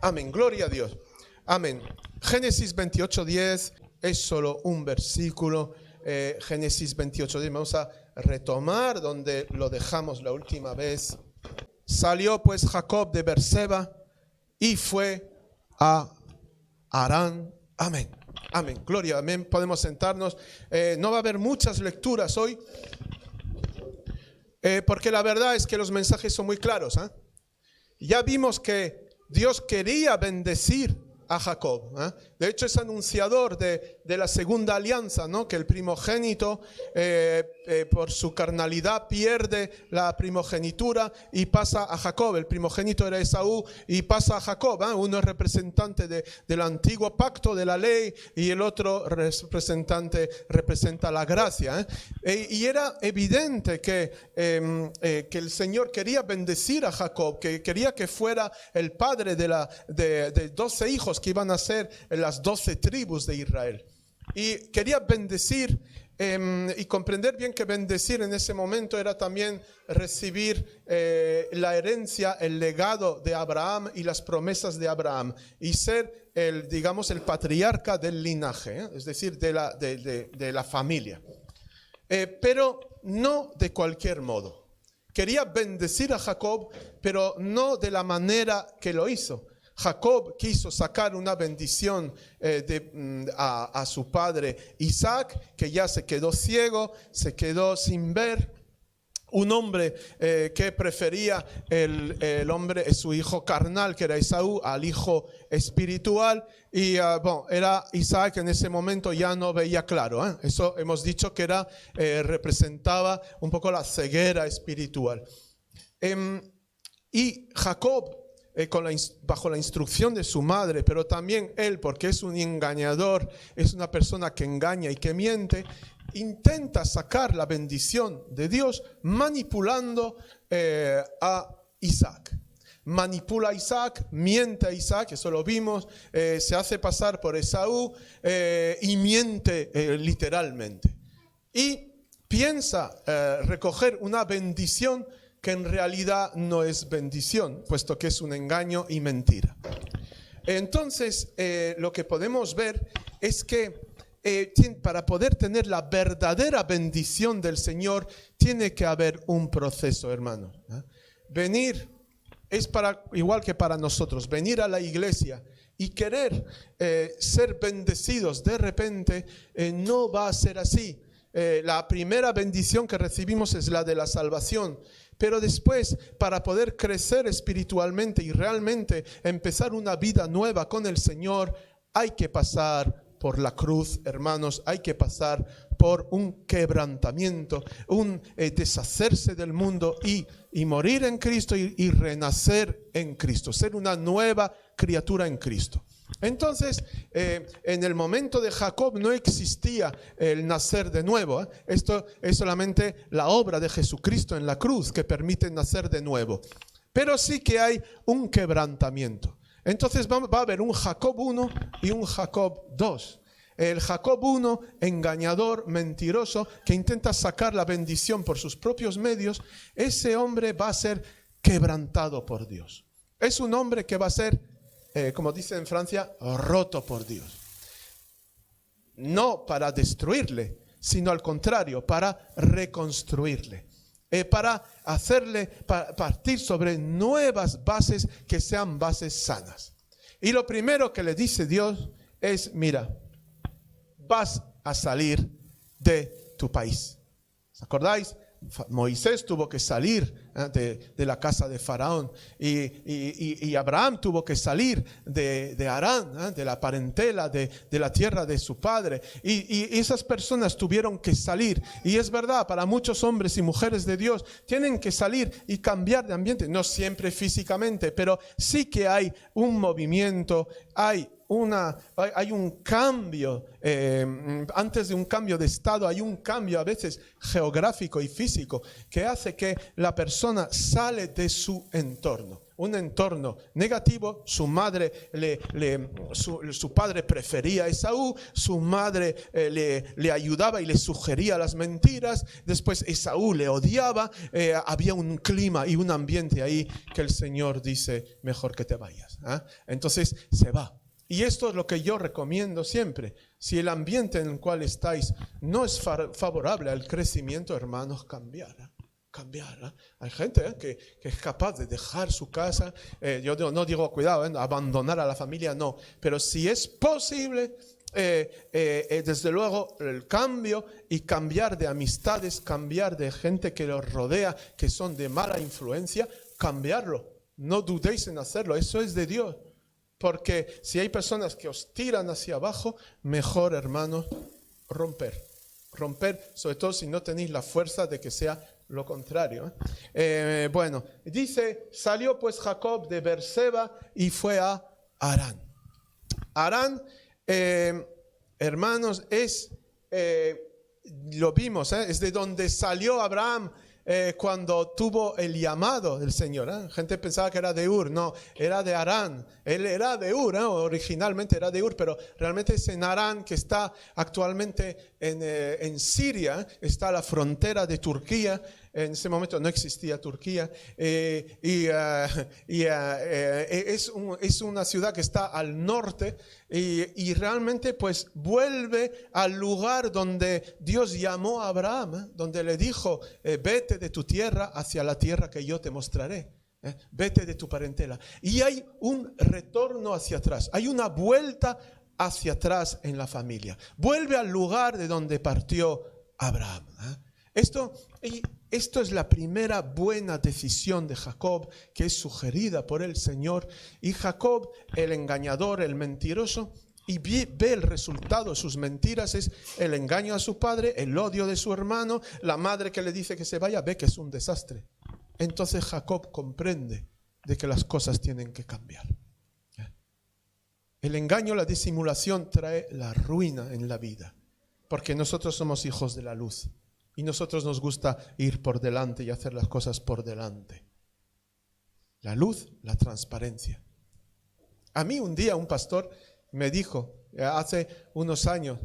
Amén, gloria a Dios. Amén. Génesis 28:10 es solo un versículo. Génesis 28:10, vamos a retomar donde lo dejamos la última vez. Salió pues Jacob de Berseba y fue a Harán. Amén. Amén. Gloria. Amén. Podemos sentarnos. No va a haber muchas lecturas hoy, porque la verdad es que los mensajes son muy claros. Ya vimos que Dios quería bendecir a Jacob. De hecho, es anunciador de la segunda alianza, ¿no? Que el primogénito, por su carnalidad, pierde la primogenitura y pasa a Jacob. El primogénito era Esaú y pasa a Jacob. Uno es representante del antiguo pacto de la ley y el otro representa la gracia. Y era evidente que el Señor quería bendecir a Jacob, que quería que fuera el padre de 12 hijos que iban a ser las 12 tribus de Israel. Y quería bendecir y comprender bien que bendecir en ese momento era también recibir la herencia, el legado de Abraham y las promesas de Abraham y ser el patriarca del linaje, es decir, de la familia. Pero no de cualquier modo. Quería bendecir a Jacob, pero no de la manera que lo hizo. Jacob quiso sacar una bendición a su padre Isaac, que ya se quedó ciego, se quedó sin ver. Un hombre que prefería su hijo carnal, que era Esaú, al hijo espiritual. Y era Isaac en ese momento ya no veía claro. Eso hemos dicho que representaba un poco la ceguera espiritual. Y Jacob, bajo la instrucción de su madre, pero también él, porque es un engañador, es una persona que engaña y que miente, intenta sacar la bendición de Dios manipulando a Isaac. Manipula a Isaac, miente a Isaac, eso lo vimos, se hace pasar por Esaú y miente literalmente. Y piensa recoger una bendición que en realidad no es bendición, puesto que es un engaño y mentira. Entonces, lo que podemos ver es que para poder tener la verdadera bendición del Señor, tiene que haber un proceso, hermanos. Venir es igual que para nosotros, venir a la iglesia y querer ser bendecidos de repente, no va a ser así. La primera bendición que recibimos es la de la salvación. Pero después, para poder crecer espiritualmente y realmente empezar una vida nueva con el Señor, hay que pasar por la cruz, hermanos, hay que pasar por un quebrantamiento, un deshacerse del mundo y morir en Cristo y renacer en Cristo, ser una nueva criatura en Cristo. Entonces, en el momento de Jacob no existía el nacer de nuevo. Esto es solamente la obra de Jesucristo en la cruz que permite nacer de nuevo. Pero sí que hay un quebrantamiento. Entonces va a haber un Jacob 1 y un Jacob 2. El Jacob 1, engañador, mentiroso, que intenta sacar la bendición por sus propios medios, ese hombre va a ser quebrantado por Dios. Es un hombre que va a ser, como dice en Francia, roto por Dios. No para destruirle, sino al contrario, para reconstruirle. Para hacerle partir sobre nuevas bases que sean bases sanas. Y lo primero que le dice Dios es, mira, vas a salir de tu país. ¿Os acordáis? Moisés tuvo que salir de la casa de Faraón y Abraham tuvo que salir de Harán, de la parentela, de la tierra de su padre, y esas personas tuvieron que salir. Y es verdad, para muchos hombres y mujeres de Dios tienen que salir y cambiar de ambiente, no siempre físicamente, pero sí que hay un movimiento, hay un cambio, antes de un cambio de estado hay un cambio a veces geográfico y físico que hace que la persona sale de su entorno. un entorno negativo. Su madre, su padre prefería a Esaú, su madre le ayudaba y le sugería las mentiras. Después Esaú le odiaba. Había un clima y un ambiente ahí que el Señor dice, mejor que te vayas. Entonces se va. Y esto es lo que yo recomiendo siempre. Si el ambiente en el cual estáis no es favorable al crecimiento, hermanos, cambiar. Hay gente que es capaz de dejar su casa. Yo no digo cuidado, abandonar a la familia, no. Pero si es posible, desde luego el cambio y cambiar de amistades, cambiar de gente que los rodea, que son de mala influencia, cambiarlo. No dudéis en hacerlo, eso es de Dios. Porque si hay personas que os tiran hacia abajo, mejor, hermanos, romper, sobre todo si no tenéis la fuerza de que sea lo contrario. Bueno, dice, salió pues Jacob de Beerseba y fue a Harán. Harán, hermanos, lo vimos, es de donde salió Abraham cuando tuvo el llamado del Señor. Gente pensaba que era de Ur, no, era de Harán. Él era de Ur, originalmente era de Ur, pero realmente es en Harán, que está actualmente en Siria, está a la frontera de Turquía. En ese momento no existía Turquía, es una ciudad que está al norte y realmente pues vuelve al lugar donde Dios llamó a Abraham, donde le dijo, vete de tu tierra hacia la tierra que yo te mostraré. Vete de tu parentela. Y hay un retorno hacia atrás, hay una vuelta hacia atrás en la familia. Vuelve al lugar de donde partió Abraham. Esto es la primera buena decisión de Jacob, que es sugerida por el Señor. Y Jacob, el engañador, el mentiroso, y ve el resultado de sus mentiras, es el engaño a su padre, el odio de su hermano, la madre que le dice que se vaya, ve que es un desastre. Entonces Jacob comprende de que las cosas tienen que cambiar. El engaño, la disimulación trae la ruina en la vida, porque nosotros somos hijos de la luz. Y nosotros nos gusta ir por delante y hacer las cosas por delante. La luz, la transparencia. A mí un día un pastor me dijo, hace unos años,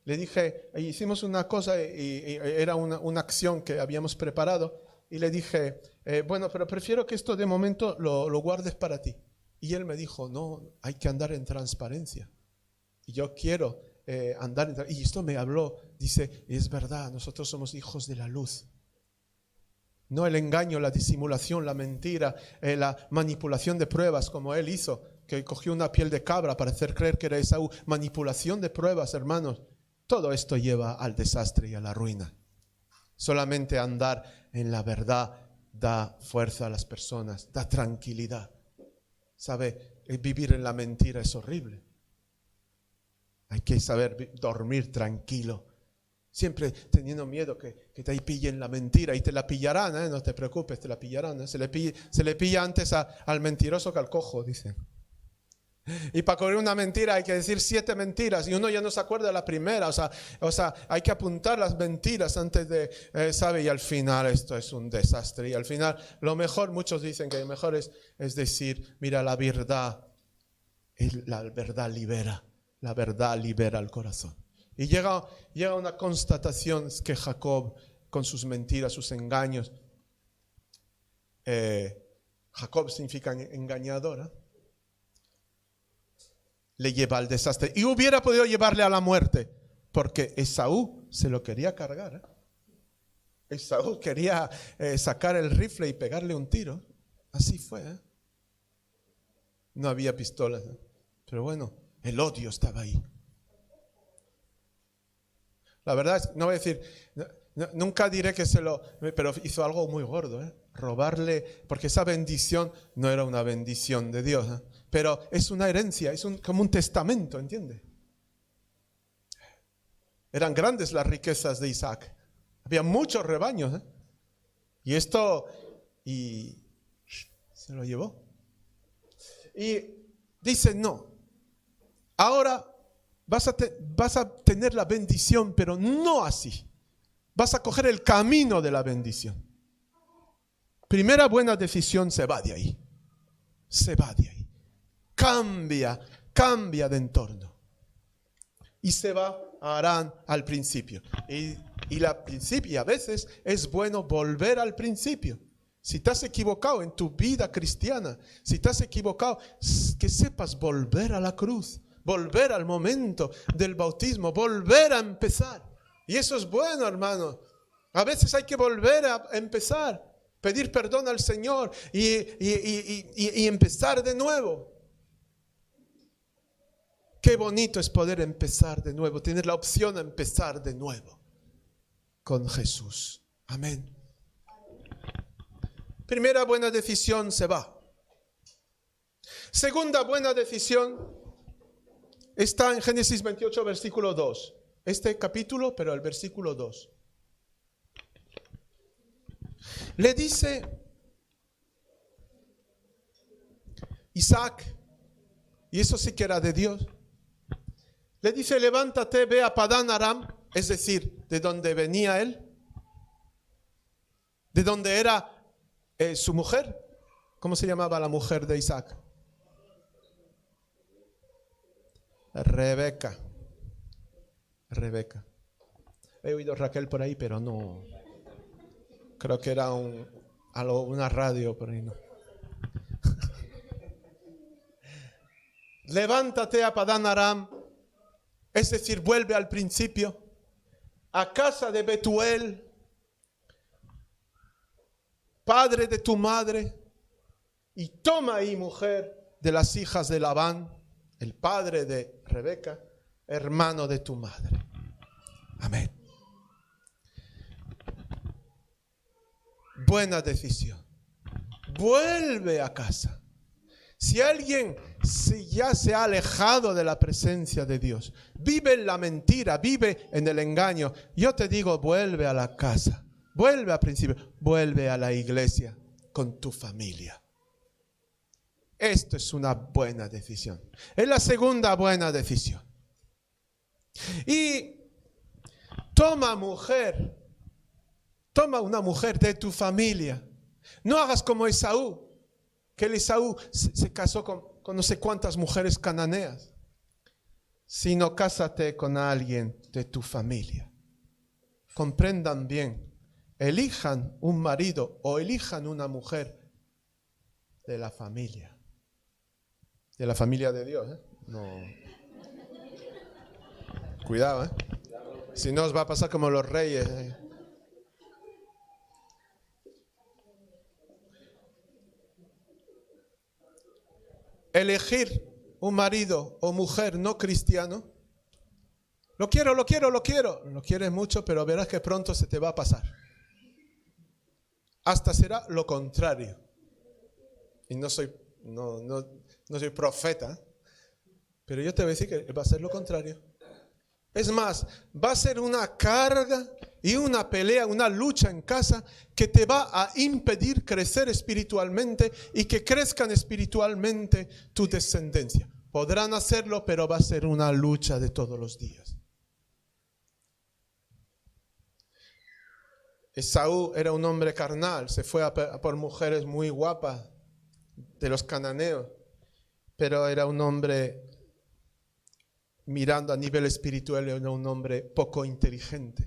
le dije, hicimos una cosa y era una acción que habíamos preparado, y le dije, bueno, pero prefiero que esto de momento lo guardes para ti. Y él me dijo, no, hay que andar en transparencia. Y yo quiero y esto me habló, dice, es verdad, nosotros somos hijos de la luz. No el engaño, la disimulación, la mentira, la manipulación de pruebas, como él hizo, que cogió una piel de cabra para hacer creer que era Esaú. Manipulación de pruebas, hermanos. Todo esto lleva al desastre y a la ruina. Solamente andar en la verdad da fuerza a las personas, da tranquilidad. ¿Sabe? Vivir en la mentira es horrible. Hay que saber dormir tranquilo, siempre teniendo miedo que te pillen la mentira, y te la pillarán, no te preocupes, te la pillarán. Se le pilla antes al mentiroso que al cojo, dicen. Y para cubrir una mentira hay que decir 7 mentiras y uno ya no se acuerda de la primera. O sea, hay que apuntar las mentiras antes de, ¿sabe? Y al final esto es un desastre. Y al final lo mejor, muchos dicen que lo mejor es decir, mira, la verdad libera. La verdad libera el corazón. Y llega una constatación, es que Jacob, con sus mentiras, sus engaños, Jacob significa engañador, le lleva al desastre. Y hubiera podido llevarle a la muerte, porque Esaú se lo quería cargar. Esaú quería sacar el rifle y pegarle un tiro. Así fue. No había pistolas, pero bueno, el odio estaba ahí. La verdad es, no voy a decir, nunca diré que pero hizo algo muy gordo, robarle, porque esa bendición no era una bendición de Dios, pero es una herencia, es como un testamento, ¿entiende? Eran grandes las riquezas de Isaac, había muchos rebaños, y se lo llevó. Y dice, no. Ahora vas a tener la bendición, pero no así. Vas a coger el camino de la bendición. Primera buena decisión, se va de ahí. se va de ahí. Cambia de entorno. Y se va a Harán al principio. Y a veces es bueno volver al principio. Si te has equivocado en tu vida cristiana, si te has equivocado, que sepas volver a la cruz, volver al momento del bautismo, volver a empezar. Y eso es bueno, hermano. A veces hay que volver a empezar, pedir perdón al Señor y empezar de nuevo. Qué bonito es poder empezar de nuevo, tener la opción de empezar de nuevo con Jesús. Amén. Primera buena decisión, se va. Segunda buena decisión está en Génesis 28, versículo 2. Este capítulo, pero el versículo 2. Le dice Isaac, y eso sí que era de Dios, le dice: levántate, ve a Padán Aram, es decir, de donde venía él, de donde era su mujer. ¿Cómo se llamaba la mujer de Isaac? Rebeca. He oído Raquel por ahí, pero no. Creo que era una radio por ahí, ¿no? Levántate a Padán Aram, es decir, vuelve al principio, a casa de Betuel, padre de tu madre, y toma ahí mujer de las hijas de Labán, el padre de Rebeca, hermano de tu madre. Amén. Buena decisión. Vuelve a casa. Si alguien ya se ha alejado de la presencia de Dios, vive en la mentira, vive en el engaño, yo te digo, vuelve a la casa, vuelve al principio, vuelve a la iglesia con tu familia. Esto es una buena decisión. Es la segunda buena decisión. Y toma una mujer de tu familia. No hagas como Esaú, que el Esaú se casó con no sé cuántas mujeres cananeas, sino cásate con alguien de tu familia. Comprendan bien, elijan un marido o elijan una mujer de la familia de Dios, ¿eh? No. Cuidado, ¿eh? Si no os va a pasar como los reyes, ¿eh? Elegir un marido o mujer no cristiano, lo quiero, lo quieres mucho, pero verás que pronto se te va a pasar. Hasta será lo contrario. Y no soy profeta, pero yo te voy a decir que va a ser lo contrario. Es más, va a ser una carga y una pelea, una lucha en casa que te va a impedir crecer espiritualmente y que crezcan espiritualmente tu descendencia. Podrán hacerlo, pero va a ser una lucha de todos los días. Esaú era un hombre carnal, se fue a por mujeres muy guapas de los cananeos, pero era un hombre, mirando a nivel espiritual, era un hombre poco inteligente.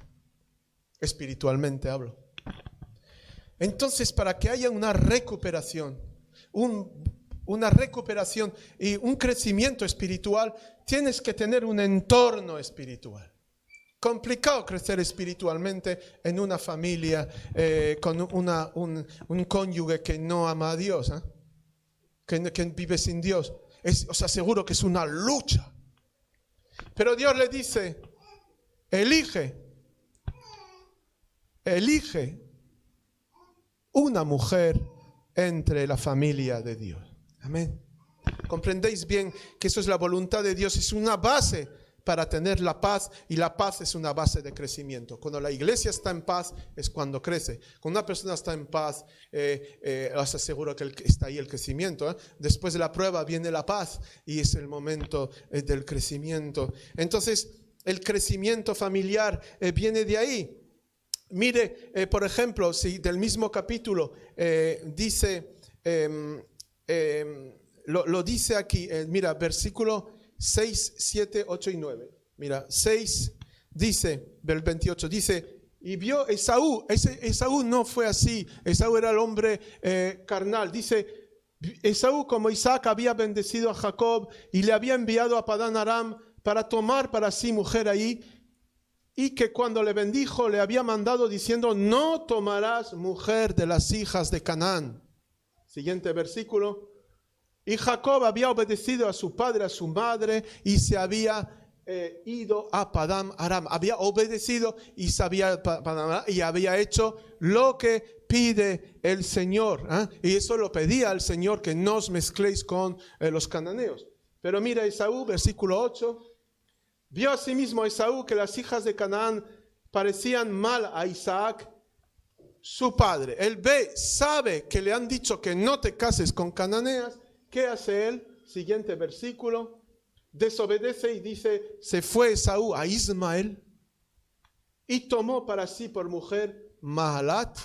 Espiritualmente hablo. Entonces, para que haya una recuperación y un crecimiento espiritual, tienes que tener un entorno espiritual. Complicado crecer espiritualmente en una familia con un cónyuge que no ama a Dios, ¿eh? que vive sin Dios. Os aseguro que es una lucha. Pero Dios le dice: elige una mujer entre la familia de Dios. Amén. ¿Comprendéis bien que eso es la voluntad de Dios? Es una base para tener la paz, y la paz es una base de crecimiento. Cuando la iglesia está en paz es cuando crece. Cuando una persona está en paz, os aseguro que está ahí el crecimiento, ¿eh? Después de la prueba viene la paz y es el momento del crecimiento. Entonces, el crecimiento familiar viene de ahí. Mire, por ejemplo, si del mismo capítulo dice lo dice aquí, mira, versículo 6, 7, 8 y 9. Mira, 6 dice, del 28, dice, y vio Esaú, Esaú no fue así, Esaú era el hombre carnal, dice, Esaú como Isaac había bendecido a Jacob y le había enviado a Padán Aram para tomar para sí mujer ahí, y que cuando le bendijo le había mandado diciendo, no tomarás mujer de las hijas de Canaán. Siguiente versículo. Y Jacob había obedecido a su padre, a su madre, y se había ido a Padán Aram. Había obedecido y se había Padán Aram, y había hecho lo que pide el Señor. Y eso lo pedía al Señor, que no os mezcléis con los cananeos. Pero mira Esaú, versículo 8. Vio asimismo Esaú que las hijas de Canaán parecían mal a Isaac, su padre. Él sabe que le han dicho que no te cases con cananeas. ¿Qué hace él? Siguiente versículo. Desobedece y dice, se fue Esaú a Ismael y tomó para sí por mujer Mahalat,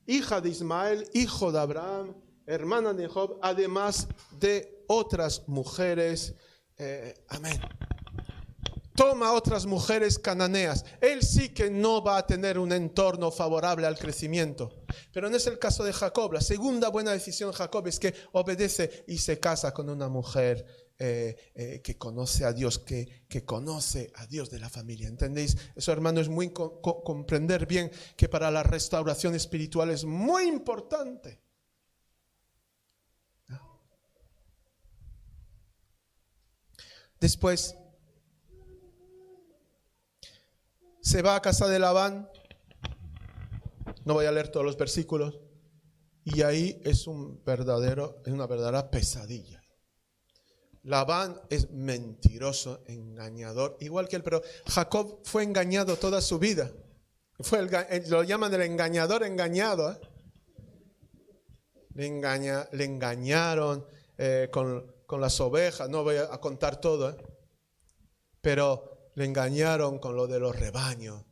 hija de Ismael, hijo de Abraham, hermana de Job, además de otras mujeres. Amén. Toma otras mujeres cananeas. Él sí que no va a tener un entorno favorable al crecimiento. Pero no es el caso de Jacob. La segunda buena decisión de Jacob es que obedece y se casa con una mujer que conoce a Dios, que conoce a Dios de la familia. ¿Entendéis? Eso, hermano, es muy comprender bien que para la restauración espiritual es muy importante. Después se va a casa de Labán, no voy a leer todos los versículos, y ahí es una verdadera pesadilla. Labán es mentiroso, engañador, igual que él, pero Jacob fue engañado toda su vida. Lo llaman el engañador engañado. Le engañaron con las ovejas, no voy a contar todo, pero le engañaron con lo de los rebaños,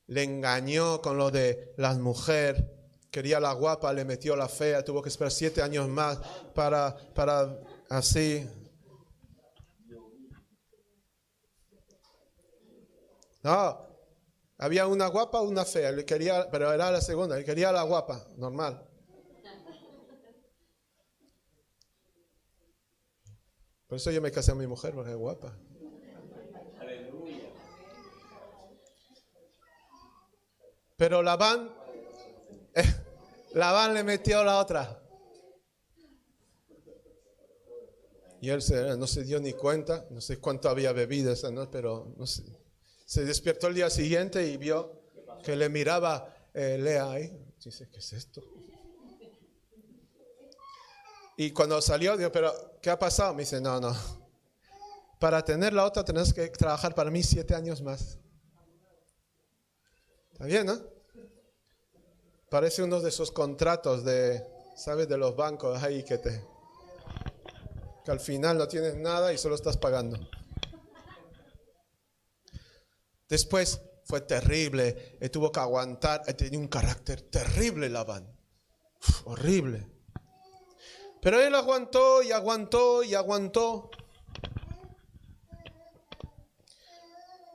le engañó con lo de las mujeres, quería la guapa, le metió la fea, tuvo que esperar 7 años más para así. No, había una guapa o una fea, pero era la segunda, él quería la guapa, normal. Por eso yo me casé con mi mujer, porque es guapa. Pero Labán le metió la otra. Y él no se dio ni cuenta, no sé cuánto había bebido esa noche, pero no sé. Se despertó el día siguiente y vio que le miraba Lea ahí. Dice, ¿qué es esto? Y cuando salió, dijo, ¿pero qué ha pasado? Me dice, no. Para tener la otra tenés que trabajar para mí 7 años más. ¿Está bien, no? Parece uno de esos contratos ¿sabes? De los bancos ahí que al final no tienes nada y solo estás pagando. Después fue terrible, tuvo que aguantar, tenía un carácter terrible Labán, horrible. Pero él aguantó y aguantó y aguantó.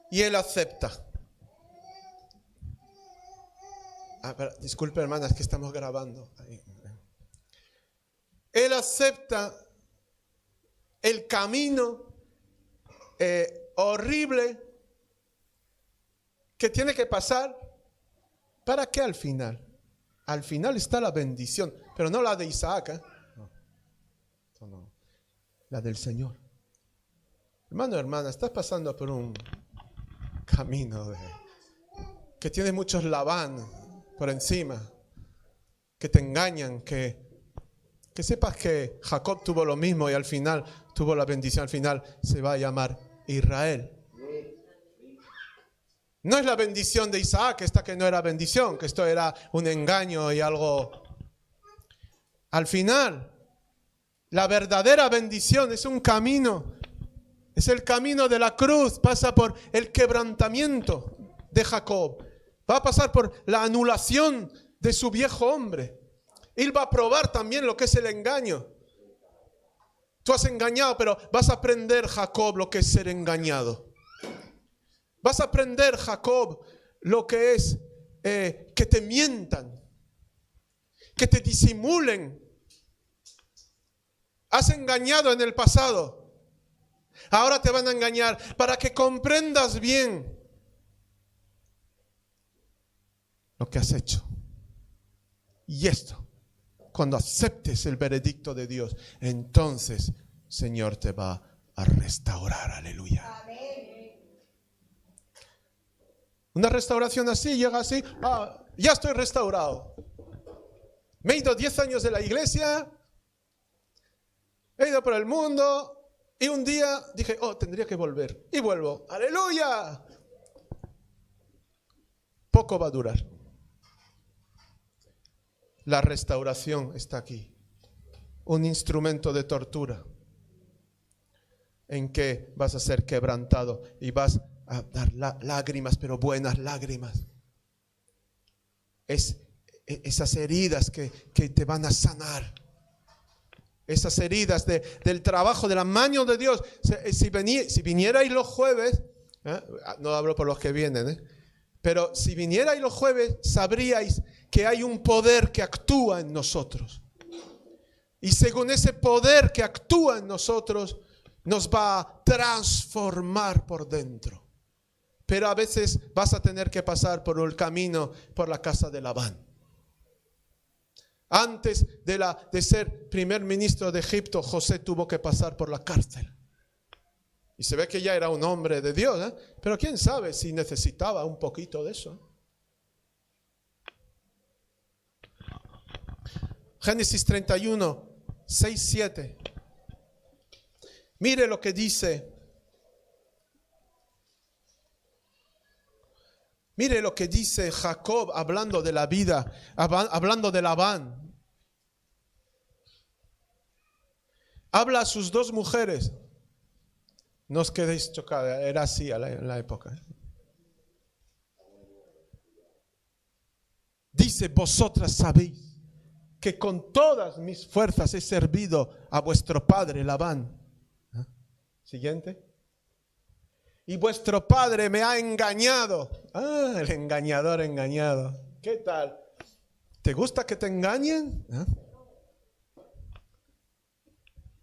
Y él acepta. Disculpe, hermanas, que estamos grabando. Él acepta el camino horrible que tiene que pasar. ¿Para qué al final? Al final está la bendición, pero no la de Isaac. No. La del Señor. Hermano, hermana, estás pasando por un camino que tiene muchos Labán por encima, que te engañan, que sepas que Jacob tuvo lo mismo y al final tuvo la bendición, al final se va a llamar Israel. No es la bendición de Isaac, esta que no era bendición, que esto era un engaño y algo. Al final, la verdadera bendición es un camino, es el camino de la cruz, pasa por el quebrantamiento de Jacob. Va a pasar por la anulación de su viejo hombre. Él va a probar también lo que es el engaño. Tú has engañado, pero vas a aprender, Jacob, lo que es ser engañado. Vas a aprender, Jacob, lo que es que te mientan, que te disimulen. Has engañado en el pasado. Ahora te van a engañar para que comprendas bien lo que has hecho. Y esto, cuando aceptes el veredicto de Dios, entonces, Señor, te va a restaurar. Aleluya. Una restauración así, llega así, ya estoy restaurado. Me he ido 10 años de la iglesia, he ido por el mundo y un día dije, tendría que volver. Y vuelvo. ¡Aleluya! Poco va a durar. La restauración está aquí. Un instrumento de tortura en que vas a ser quebrantado y vas a dar lágrimas, pero buenas lágrimas. Esas heridas que te van a sanar. Esas heridas del trabajo, de la mano de Dios. Si vinierais los jueves, no hablo por los que vienen, pero si vinierais los jueves, sabríais que hay un poder que actúa en nosotros. Y según ese poder que actúa en nosotros, nos va a transformar por dentro. Pero a veces vas a tener que pasar por el camino, por la casa de Labán. Antes de ser primer ministro de Egipto, José tuvo que pasar por la cárcel. Y se ve que ya era un hombre de Dios, pero quién sabe si necesitaba un poquito de eso. Génesis 31, 6, 7. Mire lo que dice. Mire lo que dice Jacob hablando de la vida, hablando de Labán. Habla a sus 2 mujeres. No os quedéis chocados, era así en la época. Dice, vosotras sabéis que con todas mis fuerzas he servido a vuestro padre Labán. Siguiente. Y vuestro padre me ha engañado. El engañador engañado. ¿Qué tal? ¿Te gusta que te engañen?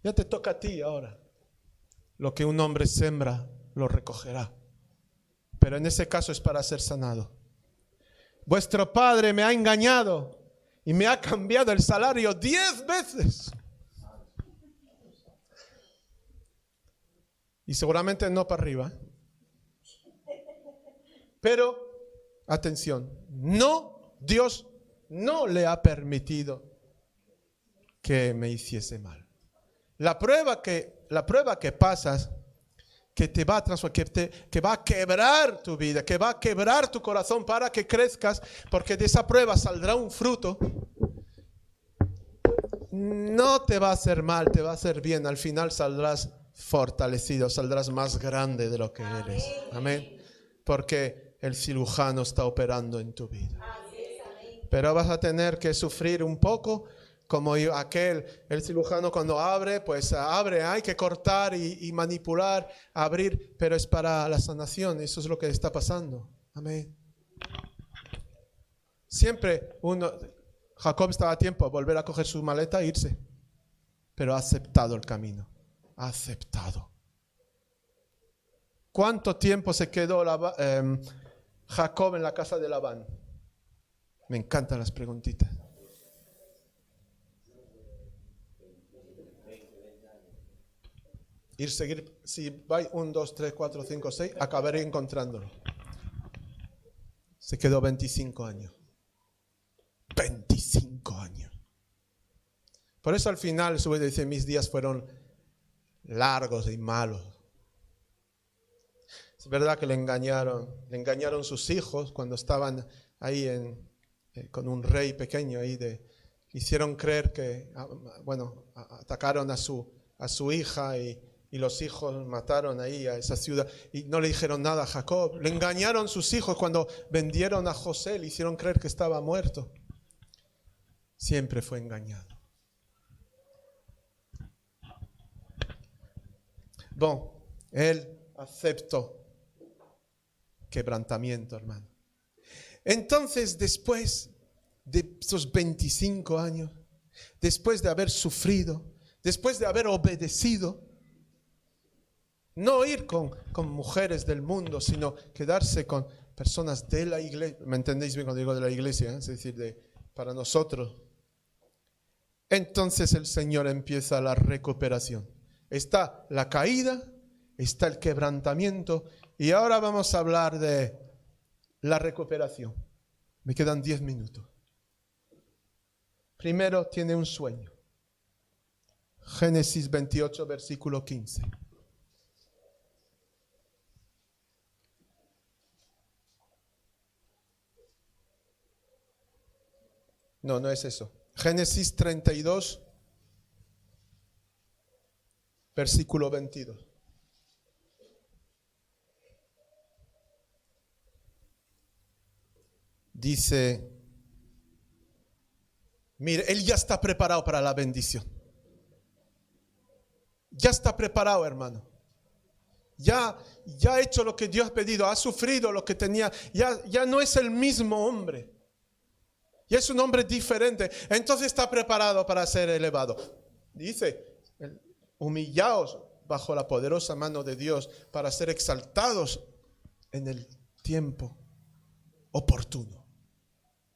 Ya te toca a ti ahora. Lo que un hombre siembra, lo recogerá. Pero en ese caso es para ser sanado. Vuestro padre me ha engañado y me ha cambiado el salario 10 veces. Y seguramente no para arriba. Pero, atención, Dios no le ha permitido que me hiciese mal. La prueba que pasas, que te va a transformar, que va a quebrar tu vida, que va a quebrar tu corazón para que crezcas, porque de esa prueba saldrá un fruto. No te va a hacer mal, te va a hacer bien. Al final saldrás fortalecido, saldrás más grande de lo que eres. Amén. Porque el cirujano está operando en tu vida. Pero vas a tener que sufrir un poco, como el cirujano cuando abre, pues abre, hay que cortar y manipular, abrir, pero es para la sanación. Eso es lo que está pasando. Amén. Siempre Jacob estaba a tiempo de volver a coger su maleta e irse, pero ha aceptado el camino. Ha aceptado. ¿Cuánto tiempo se quedó Jacob en la casa de Labán? Me encantan las preguntitas. Si vais 1, 2, 3, 4, 5, 6, acabaré encontrándolo. Se quedó 25 años. 25 años. Por eso al final su vida dice, mis días fueron largos y malos. Es verdad que le engañaron sus hijos cuando estaban ahí con un rey pequeño ahí, hicieron creer que, atacaron a su hija y los hijos mataron ahí a esa ciudad y no le dijeron nada a Jacob. Le engañaron sus hijos cuando vendieron a José, le hicieron creer que estaba muerto. Siempre fue engañado. Él aceptó quebrantamiento, hermano. Entonces, después de esos 25 años, después de haber sufrido, después de haber obedecido, no ir con mujeres del mundo, sino quedarse con personas de la iglesia. ¿Me entendéis bien cuando digo de la iglesia? Es decir, para nosotros. Entonces el Señor empieza la recuperación. Está la caída, está el quebrantamiento, y ahora vamos a hablar de la recuperación. Me quedan 10 minutos. Primero tiene un sueño. Génesis 28, versículo 15. No es eso. Génesis 32, versículo 22. Dice, mire, él ya está preparado para la bendición. Ya está preparado, hermano. Ya ha hecho lo que Dios ha pedido, ha sufrido lo que tenía. Ya no es el mismo hombre. Ya es un hombre diferente. Entonces está preparado para ser elevado. Dice, humillaos bajo la poderosa mano de Dios para ser exaltados en el tiempo oportuno.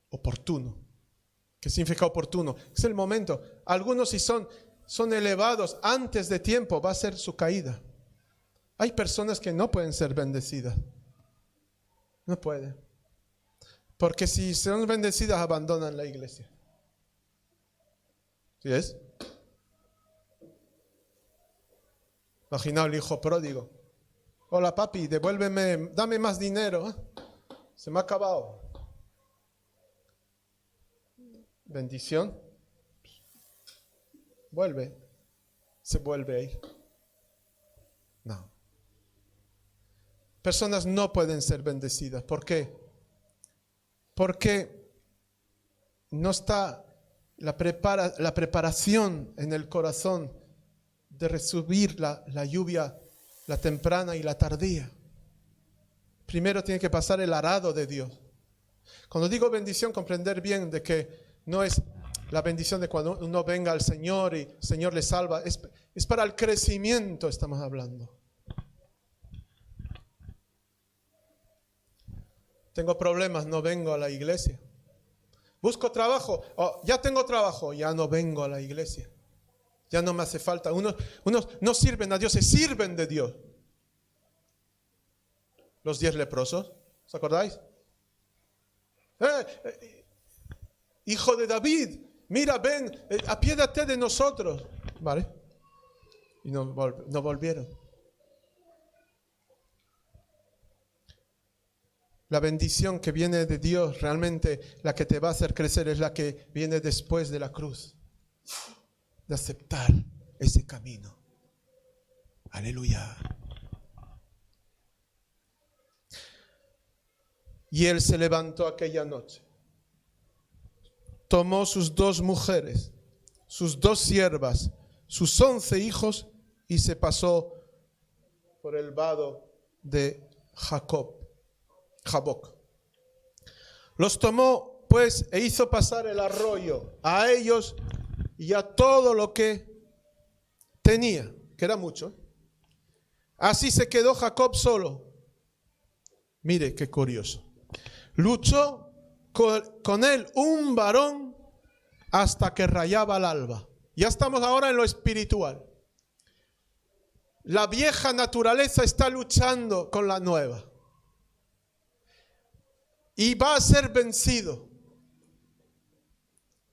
Oportuno. ¿Qué significa oportuno? Es el momento. Algunos, si son elevados antes de tiempo, va a ser su caída. Hay personas que no pueden ser bendecidas. No pueden. Porque si son bendecidas, abandonan la iglesia. ¿Sí es? Imaginaos el hijo pródigo. Hola papi, devuélveme, dame más dinero. Se me ha acabado. Bendición. Se vuelve a ir. No. Personas no pueden ser bendecidas. ¿Por qué? Porque no está la preparación en el corazón de recibir la lluvia, la temprana y la tardía. Primero tiene que pasar el arado de Dios. Cuando digo bendición, comprender bien de que no es la bendición de cuando uno venga al Señor y el Señor le salva. Es para el crecimiento, estamos hablando. Tengo problemas, no vengo a la iglesia. Busco trabajo, ya tengo trabajo, ya no vengo a la iglesia. Ya no me hace falta. Unos no sirven a Dios, se sirven de Dios. Los 10 leprosos, ¿os acordáis? Hijo de David, mira, ven, apiádate de nosotros. ¿Vale? Y no volvieron. La bendición que viene de Dios, realmente la que te va a hacer crecer, es la que viene después de la cruz. De aceptar ese camino. Aleluya. Y él se levantó aquella noche. Tomó sus 2 mujeres, sus 2 siervas, sus 11 hijos y se pasó por el vado de Jaboc. Los tomó pues e hizo pasar el arroyo a ellos y a todo lo que tenía, que era mucho. Así se quedó Jacob solo. Mire qué curioso. Luchó con él un varón hasta que rayaba el alba. Ya estamos ahora en lo espiritual. La vieja naturaleza está luchando con la nueva. Y va a ser vencido.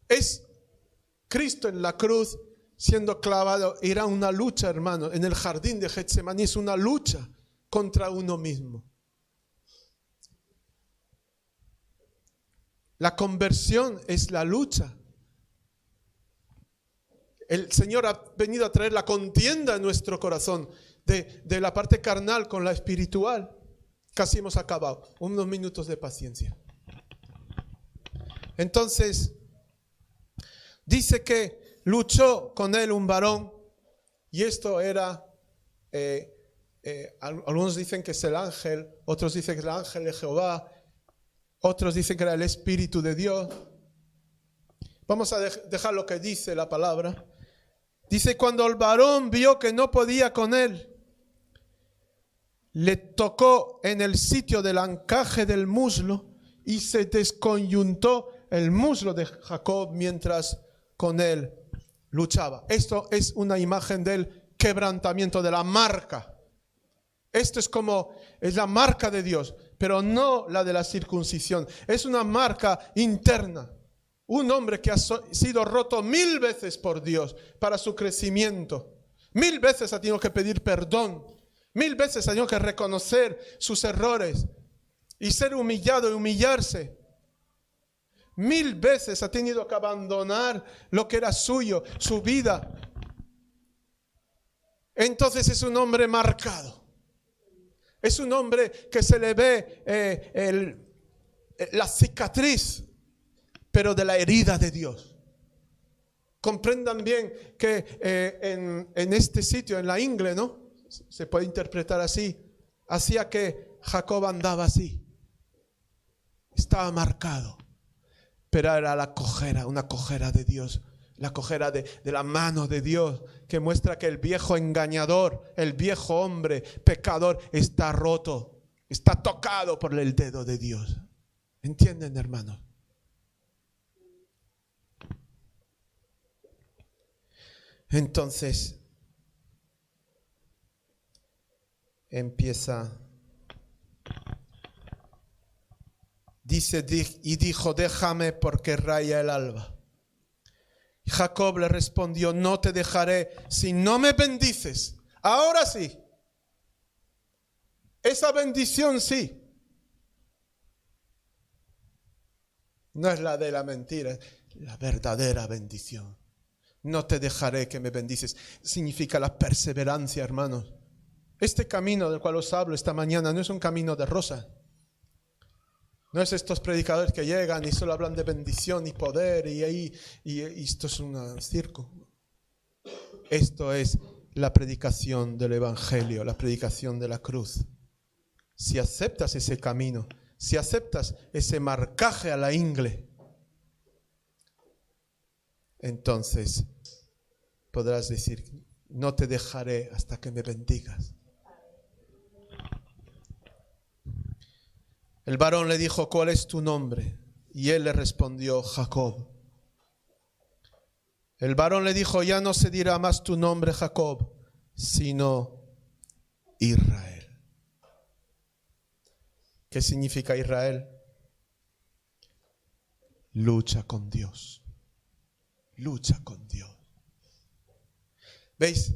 Es Cristo en la cruz siendo clavado. Era una lucha, hermano. En el jardín de Getsemaní es una lucha contra uno mismo. La conversión es la lucha. El Señor ha venido a traer la contienda en nuestro corazón de la parte carnal con la espiritual. Casi hemos acabado. Unos minutos de paciencia. Entonces, dice que luchó con él un varón, y esto era Algunos dicen que es el ángel, otros dicen que es el ángel de Jehová, otros dicen que era el Espíritu de Dios. Vamos a dejar lo que dice la palabra. Dice, cuando el varón vio que no podía con él, le tocó en el sitio del encaje del muslo y se desconyuntó el muslo de Jacob mientras con él luchaba. Esto es una imagen del quebrantamiento, de la marca. Esto es la marca de Dios, pero no la de la circuncisión. Es una marca interna. Un hombre que ha sido roto 1000 veces por Dios para su crecimiento. 1000 veces ha tenido que pedir perdón. 1000 veces ha tenido que reconocer sus errores y ser humillado y humillarse. 1000 veces ha tenido que abandonar lo que era suyo, su vida. Entonces es un hombre marcado. Es un hombre que se le ve la cicatriz, pero de la herida de Dios. Comprendan bien que en este sitio, en la ingle, ¿no? Se puede interpretar así. Hacía que Jacob andaba así. Estaba marcado. Pero era la cojera, una cojera de Dios. La cojera de la mano de Dios, que muestra que el viejo engañador, el viejo hombre pecador está roto. Está tocado por el dedo de Dios. ¿Entienden, hermanos? Entonces empieza, dice, y dijo, déjame porque raya el alba. Y Jacob le respondió, no te dejaré si no me bendices. Ahora sí, esa bendición sí. No es la de la mentira, es la verdadera bendición. No te dejaré que me bendices. Significa la perseverancia, hermanos. Este camino del cual os hablo esta mañana no es un camino de rosa. No es estos predicadores que llegan y solo hablan de bendición y poder y esto es un circo. Esto es la predicación del Evangelio, la predicación de la cruz. Si aceptas ese camino, si aceptas ese marcaje a la ingle, entonces podrás decir, no te dejaré hasta que me bendigas. El varón le dijo, ¿cuál es tu nombre? Y él le respondió, Jacob. El varón le dijo, ya no se dirá más tu nombre Jacob, sino Israel. ¿Qué significa Israel? Lucha con Dios. Lucha con Dios. ¿Veis?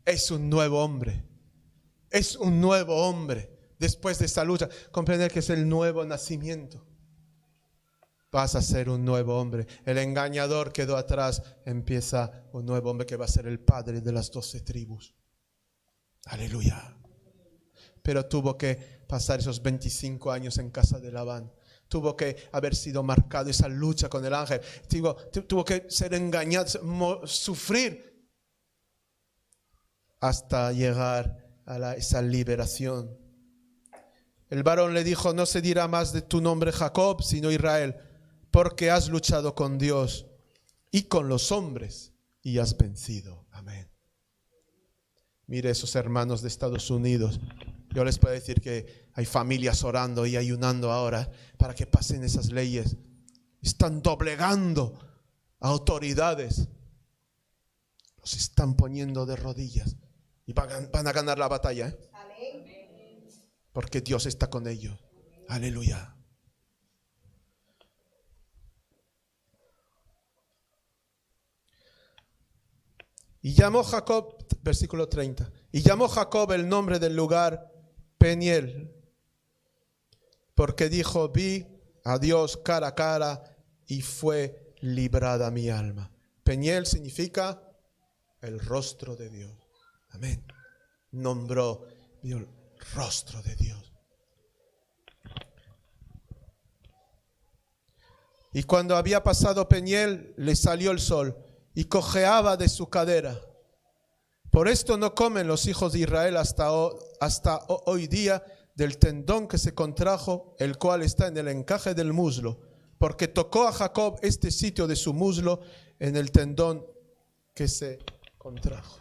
Es un nuevo hombre. Es un nuevo hombre. Después de esta lucha, comprender que es el nuevo nacimiento. Vas a ser un nuevo hombre. El engañador quedó atrás. Empieza un nuevo hombre que va a ser el padre de las 12 tribus. Aleluya. Pero tuvo que pasar esos 25 años en casa de Labán. Tuvo que haber sido marcado esa lucha con el ángel. Tuvo que ser engañado, sufrir hasta llegar a esa liberación. El varón le dijo, no se dirá más de tu nombre Jacob, sino Israel, porque has luchado con Dios y con los hombres y has vencido. Amén. Mire esos hermanos de Estados Unidos. Yo les puedo decir que hay familias orando y ayunando ahora para que pasen esas leyes. Están doblegando a autoridades. Los están poniendo de rodillas y van a ganar la batalla, ¿eh? Porque Dios está con ellos. Aleluya. Y llamó Jacob, versículo 30, y llamó Jacob el nombre del lugar Peniel, porque dijo, vi a Dios cara a cara y fue librada mi alma. Peniel significa el rostro de Dios. Amén. Nombró el rostro de Dios. Y cuando había pasado Peniel, le salió el sol y cojeaba de su cadera. Por esto no comen los hijos de Israel hasta hoy día del tendón que se contrajo, el cual está en el encaje del muslo, porque tocó a Jacob este sitio de su muslo en el tendón que se contrajo.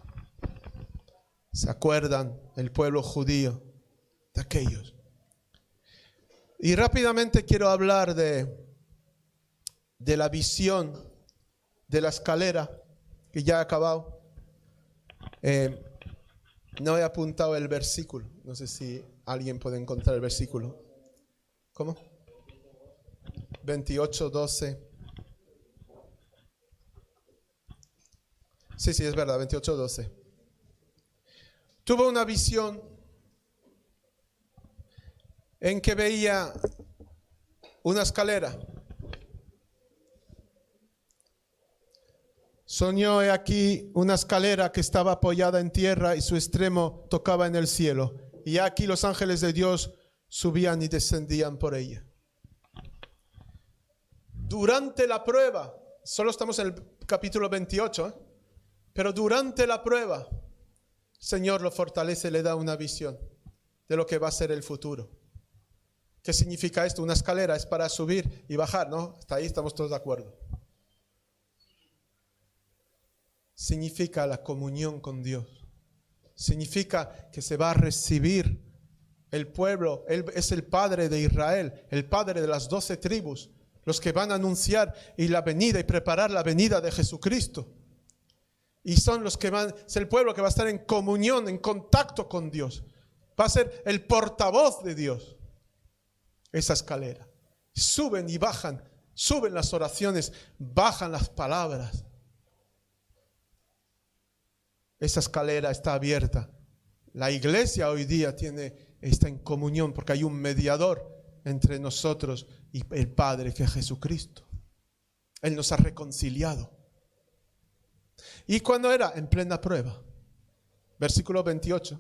¿Se acuerdan el pueblo judío de aquellos? Y rápidamente quiero hablar de la visión de la escalera, que ya he acabado. No he apuntado el versículo. No sé si alguien puede encontrar el versículo. ¿Cómo? 28:12. Sí, es verdad, 28:12. Tuvo una visión en que veía una escalera. Soñó aquí una escalera que estaba apoyada en tierra y su extremo tocaba en el cielo. Y aquí los ángeles de Dios subían y descendían por ella. Durante la prueba, solo estamos en el capítulo 28, pero durante la prueba, el Señor lo fortalece, le da una visión de lo que va a ser el futuro. ¿Qué significa esto? Una escalera es para subir y bajar, ¿no? Hasta ahí estamos todos de acuerdo. Significa la comunión con Dios. Significa que se va a recibir el pueblo. Él es el padre de Israel, el padre de las 12 tribus, los que van a anunciar y la venida y preparar la venida de Jesucristo. Y son los que van, es el pueblo que va a estar en comunión, en contacto con Dios. Va a ser el portavoz de Dios. Esa escalera. Suben y bajan, suben las oraciones, bajan las palabras. Esa escalera está abierta. La iglesia hoy día está en comunión porque hay un mediador entre nosotros y el Padre, que es Jesucristo. Él nos ha reconciliado. ¿Y cuándo era? En plena prueba. Versículo 28.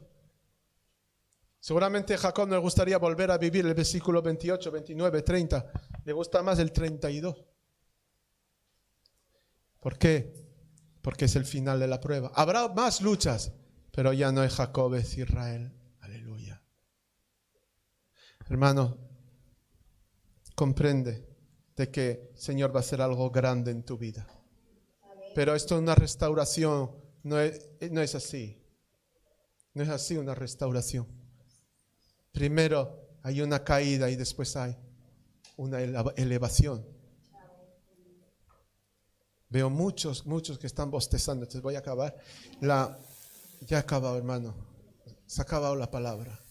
Seguramente a Jacob no le gustaría volver a vivir el versículo 28, 29, 30. Le gusta más el 32. ¿Por qué? Porque es el final de la prueba. Habrá más luchas, pero ya no es Jacob, es Israel. Aleluya. Hermano, comprende de que el Señor va a hacer algo grande en tu vida. Pero esto es una restauración, no es así. No es así una restauración. Primero hay una caída y después hay una elevación. Veo muchos que están bostezando. Entonces voy a acabar. Ya he acabado, hermano. Se ha acabado la palabra.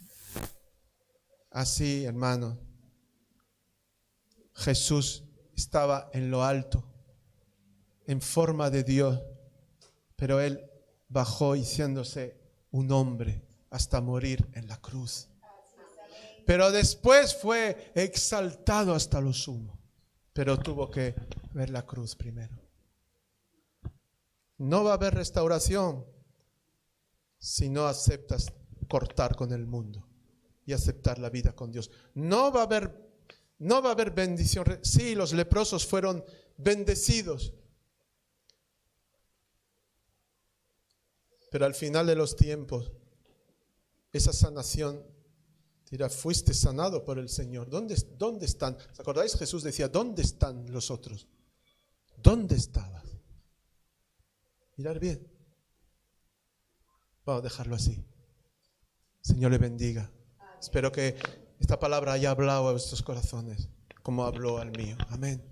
Así, hermano. Jesús estaba en lo alto, en forma de Dios, pero Él bajó hiciéndose un hombre hasta morir en la cruz. Pero después fue exaltado hasta lo sumo, pero tuvo que ver la cruz primero. No va a haber restauración si no aceptas cortar con el mundo y aceptar la vida con Dios. No va a haber bendición. Sí, los leprosos fueron bendecidos, pero al final de los tiempos, esa sanación dirá: fuiste sanado por el Señor. ¿Dónde están? ¿Os acordáis? Jesús decía: ¿dónde están los otros? ¿Dónde estabas? Mirar bien. Vamos a dejarlo así. Señor le bendiga. Espero que esta palabra haya hablado a vuestros corazones como habló al mío. Amén.